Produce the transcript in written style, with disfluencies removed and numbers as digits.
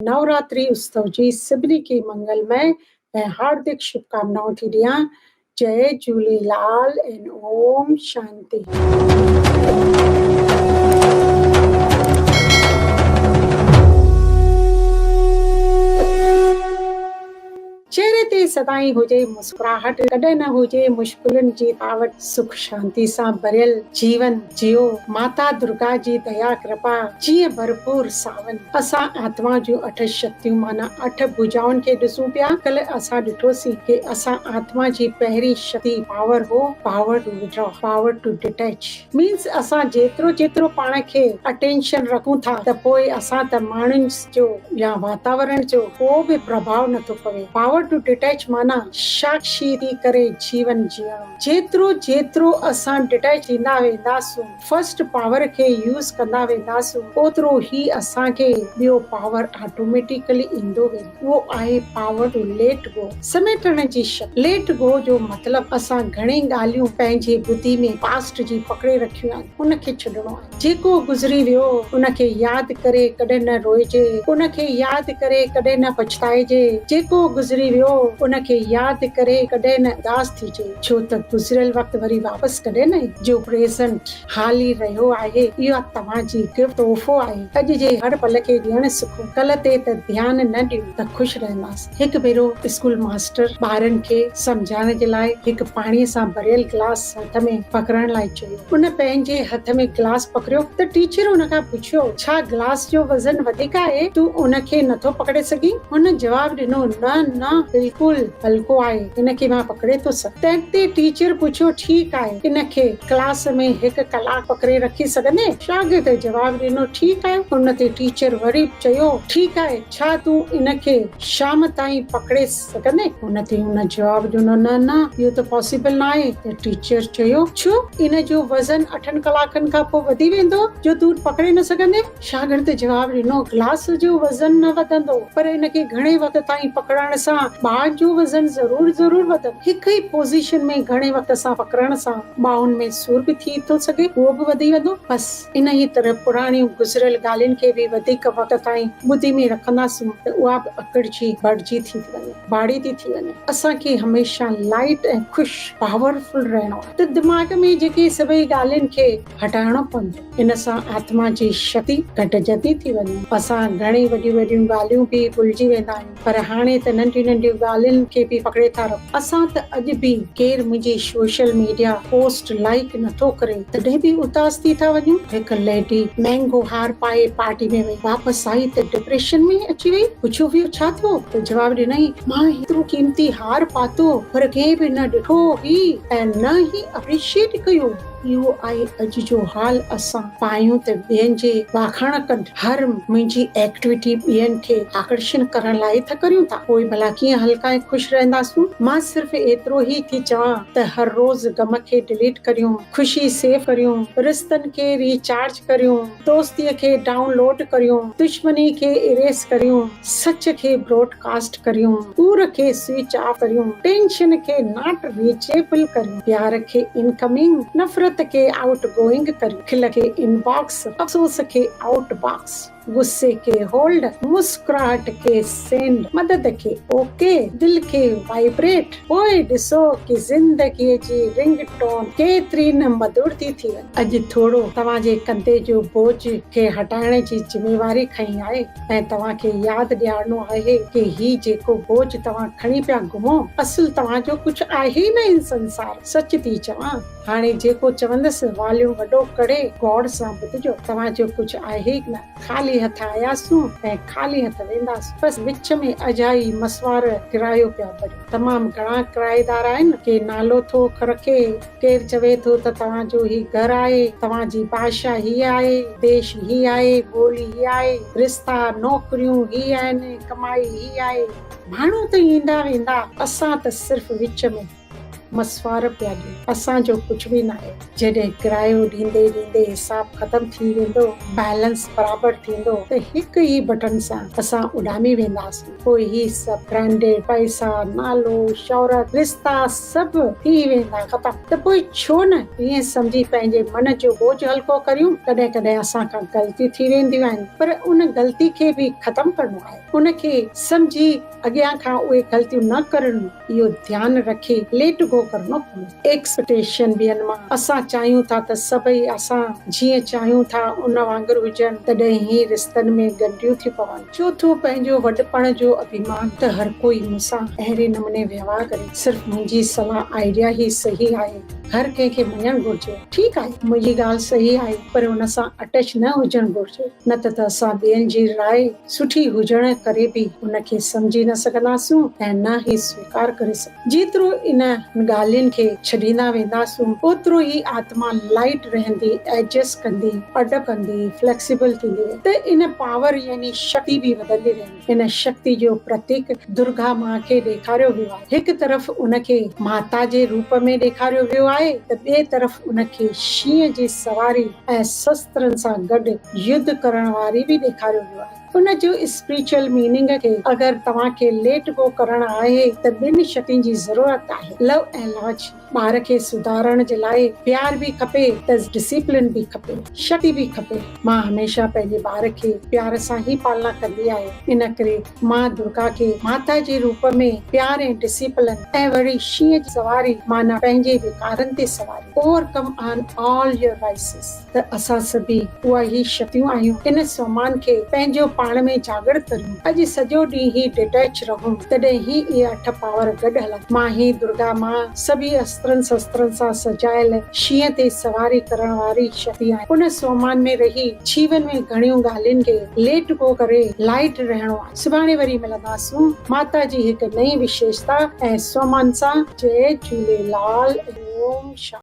नवरात्रि उत्सव जी सभिनी खे मंगलमय ऐं हार्दिक शुभकामनाऊं थी ॾियां। जय झूलेलाल ऐं ओम शांति। चेहरे ते सदाई हुजे मुस्कुराहट, कॾहिं न हुजे मुश्किलुनि जी थावट। सुख शांति सां भरियल जीवन जियो, माता दुर्गा जी दया कृपा जीअं भरपूर सावन। असां आत्मा जूं 8 शक्तियूं माना 8 भुजाउनि खे ॾिसूं पिया। कल्ह असां ॾिठोसीं कि असां आत्मा जी पहिरीं शक्ति पावर हो power to withdraw, power to detach. Means असां जेतिरो पाण खे अटेंशन रखूं था त पोइ असां त माण्हुनि जो या वातावरण जो को बि प्रभाव नथो पवे। पावर टू डिटैच माना साक्षी थी करे जीवन जियणो। जेतिरो असां डिटैच थींदा वेंदासूं, फर्स्ट पावर खे यूज़ कंदा वेंदासूं, ओतिरो ही असांखे ॿियो पावर ऑटोमेटिकली ईंदो वेंदो। उहो आहे पावर टू लेट गो, समेटण जी शक्ति। लेट गो जो मतिलबु असां घणे ॻाल्हियूं पंहिंजे बुद्धि में पास्ट जी पकड़े रखियूं आहिनि, उनखे छॾणो आहे। जेको गुज़री वियो उनखे यादि करे कॾहिं न रोइजे, उनखे यादि करे कॾहिं न पछताइजे। जेको गुज़री वियो उनखे यादि करे कॾहिं न उदास थिजे, छो त गुज़रियल वक़्तु वरी वापसि कॾहिं न ईंदो। जो प्रेज़ेंट हाली रहियो आहे, इहो तव्हांजी गिफ्ट तोहफ़ो आहे। अॼु जे हर पल खे ॾियणु सिखो, कल्ह ते त ध्यानु न ॾियो त ख़ुशि रहंदासीं। हिकु भेरो स्कूल मास्टर ॿारनि खे सम्झाइण जे लाइ हिकु पाणीअ सां भरियल गिलास हथ में पकड़ण लाइ चयो। उन पंहिंजे हथ में गिलास पकड़ियो त टीचर उनखां पुछियो, छा गिलास जो वज़न वधीक आहे, तूं उनखे नथो पकड़े सघीं? हुन जवाबु ॾिनो, न बिल्कुलु हल्को आहे, इनखे मां पकड़े थो सघां। तंहिंते टीचर पुछियो, ठीकु आहे, इनखे क्लास में 1 कलाक पकड़े रखी सघंदे? शागिर्द जवाबु ॾिनो, ठीकु आहे। उन ते टीचर वरी चयो, ठीकु आहे, छा तूं इनखे शाम ताईं पकड़े सघंदे? उन ते हुन जवाबु ॾिनो, न इहो त पॉसिबल न आहे। त टीचर चयो, छो? इन जो वज़न 8 कलाकनि खां पोइ वधी वेंदो जो तूं पकड़े न सघंदे? शागिर्द जवाबु ॾिनो, गिलास जो वज़न न वधंदो, पर इनखे घणे वक़्त ताईं पकड़ण सां ॿार जो वज़न ज़रूर वधंदो। हिकु ई पोज़ीशन में घणे वक़्त सां पकड़ण सां ॿाहुनि में सूर बि थी थो सघे, उहो बि वधी वेंदो। बसि इन ई तरह पुराणियूं गुज़रियल ॻाल्हियुनि खे बि वधीक वक़्त ताईं ॿुधी में रखंदासीं त उहा बि अकड़जी बड़जी थी वञे, बाड़ी थी वञे। असांखे हमेशह लाइट ऐं ख़ुशि पावरफुल रहणो आहे, त दिमाग़ में जेके सभई ॻाल्हियुनि खे हटाइणो पवंदो। इन सां आत्मा जी शक्ति घटिजंदी थी वञे। असां घणी वॾियूं ॻाल्हियूं बि भुलिजी वेंदा आहियूं, पर हाणे त नंढियूं ॻाल्हियुनि खे बि पकड़े था रखूं। असां त अॼु बि केरु मुंहिंजी सोशल मीडिया पोस्ट लाइक नथो करे तॾहिं बि उदास थी था वञूं। हिकु लेडी महांगो हार पाए पार्टी में वई, वापसि आई त डिप्रेशन में अची वई। पुछियो वियो, छा थियो? त जवाबु ॾिनई, मां हेतिरो क़ीमती हार पातो पर कंहिं बि न ॾिठो ही ऐं न ही अप्रिशिएट कयो। इहो आहे अॼु जो हाल। असां पायूं त ॿियनि जे वाखाण कनि, हर मुंहिंजी एक्टिविटी ॿियनि खे आकर्षण करण लाइ था करियूं था। पोइ भला कीअं हल्का ऐं ख़ुशि रहंदासूं? मां सिर्फ़ु एतिरो ई थी चवां त हर रोज़ गम खे डिलीट करियूं, ख़ुशी सेव करियूं, रिश्तनि खे रिचार्ज करियूं, दोस्तीअ खे डाउनलोड करियूं, दुश्मनी खे इरेज करियूं, सच खे ब्रॉडकास्ट करियूं, कूड़ खे स्विच ऑफ करियूं, टेंशन खे नॉट रीचेबल करियूं, प्यार खे इनकमिंग, नफ़रत के आउट गोइंग करियूं, खिल के इनबॉक्स, अफ़सोस के आउटबॉक्स, गुस्से के होल्ड, मुस्कुराहट के सेंड, मदद के ओके, दिल के वाइब्रेट। पोइ ॾिसो कि ज़िंदगीअ जी रिंगटोन केतिरी न मधुर थी वञे। अॼु थोरो तव्हांजे कंधे जो बोझ खे हटाइण जी ज़िमेवारी खई आहे ऐं तव्हांखे यादि ॾियारणो आहे कि ही जेको बोझ तव्हां खणी पिया घुमो, असुल तव्हांजो कुझु आहे ई न इन संसार। सच थी चवां, हाणे जेको चवंदसि वॉल्यूम वॾो करे गौर सां ॿुधिजो। तव्हांजो कुझु आहे ई न, ख़ाली हथ आयासूं ऐं ख़ाली हथ वेंदासूं। बसि विच में अजाई मसवार किरायो पिया भरियो। तमामु घणा किराएदार आहिनि, के नालो थो रखे, केरु चवे थो त तव्हांजो ही घर आहे, तव्हांजी भाषा ही आहे, देश ही आहे, ॿोली ही आहे, रिश्ता नौकरियूं ही आहिनि, कमाई ही आहे। माण्हू त ईंदा वेंदा, असां त सिर्फ़ु विच में। मसवार पिया ॾियो, असांजो कुझु बि न आहे। जॾहिं किरायो ॾींदे ॾींदे हिसाब ख़तम थी वेंदो, बैलेंस बराबर थींदो, त हिकु ई बटन सां असां उॾामी वेंदासीं। पोइ ही सभु ब्रांडेड पैसा, नालो, शौहरत, रिश्ता सभु थी वेंदा ख़तम। त पोइ छो न ईअं सम्झी पंहिंजे मन जो बोझ हल्को करियूं। कॾहिं कॾहिं असां खां ग़लतियूं थी वेंदियूं आहिनि, पर उन ग़लती खे बि ख़तम करणो आहे, उनखे सम्झी अॻियां खां उहे ग़लतियूं न करणियूं, इहो ध्यानु रखे लेट गो करणो पवंदो। एक्सपेक्टेशन ॿियनि मां, असां चाहियूं था त सभई असां जीअं चाहियूं था उन वांगुरु हुजनि, तॾहिं ई रिश्तनि में ॻंढियूं थी पवनि। चोथों, पंहिंजो वॾपण जो अभिमान, त हर कोई मूंसां अहिड़े नमूने व्यवहार करे, सिर्फ़ मुंहिंजी सलाह आइडिया ई सही आहे, हर कंहिंखे मञणु घुरिजे। ठीकु आहे, मुंहिंजी ॻाल्हि सही आहे, पर हुन सां अटैच न हुजणु घुरिजे, न त असां ॿियनि जी राय सुठी हुजण करे बि उनखे सम्झी न सघंदासूं ऐं न ई स्वीकार करे सघंदासूं। जेतिरो इन ॻाल्हियुनि खे छॾींदा वेंदासूं, ओतिरो ई आत्मा लाइट रहंदी, एडजस्ट कंदी, अडकंदी, फ्लेक्सिबल थींदी, त इन पावर यानी शक्ति बि वधंदी रहंदी। इन शक्ति जो प्रतीक दुर्गा मां खे ॾेखारियो वियो आहे। हिकु तरफ़ उनखे माता जे रूप में ॾेखारियो वियो आहे, त ॿिए तरफ़ उनखे शींहं जी सवारी ऐं शस्त्रनि सां गॾु युद्ध करण वारी बि ॾेखारियो वियो आहे। उनजो स्पिरिचुअल मीनिंग खे अगरि तव्हांखे लेट गो करणु आहे, त ॿिनि शक्तियुनि जी ज़रूरत आहे, लव ऐं लाज। ॿार खे सुधारण जे लाइ प्यार बि खपे, त डिसिप्लिन बि खपे, शक्ति बि खपे। मां हमेशा पंहिंजे ॿार खे प्यार सां ई पालना कंदी आहियां। इन करे मां दुर्गा खे माता जे रूप में प्यार ऐं डिसिप्लिन ऐं वरी शींहं जी सवारी माना पंहिंजे विकारनि ते सवारी, overcome on all your vices. त असां सभी उहा ई शक्तियूं आहियूं। इन सम्मान खे पंहिंजो पाण में जागृत करियूं। अॼु सॼो ॾींहुं ही डिटैच रहूं, तॾहिं ई इहे 8 पावर गॾु हलनि। मां ही दुर्गा मां सभी अस्त्रनि शस्त्रनि सां सजायल शींहं ते सवारी करण वारी शक्ति आहे। उन सम्मान में रही जीवन में घणियूं ॻाल्हियुनि खे लेट गो करे लाइट रहणो आहे। सुभाणे वरी मिलंदासूं माता जी हिकु नई विशेषता ऐं सम्मान सां। जय झूलेलाल। ओम शांति।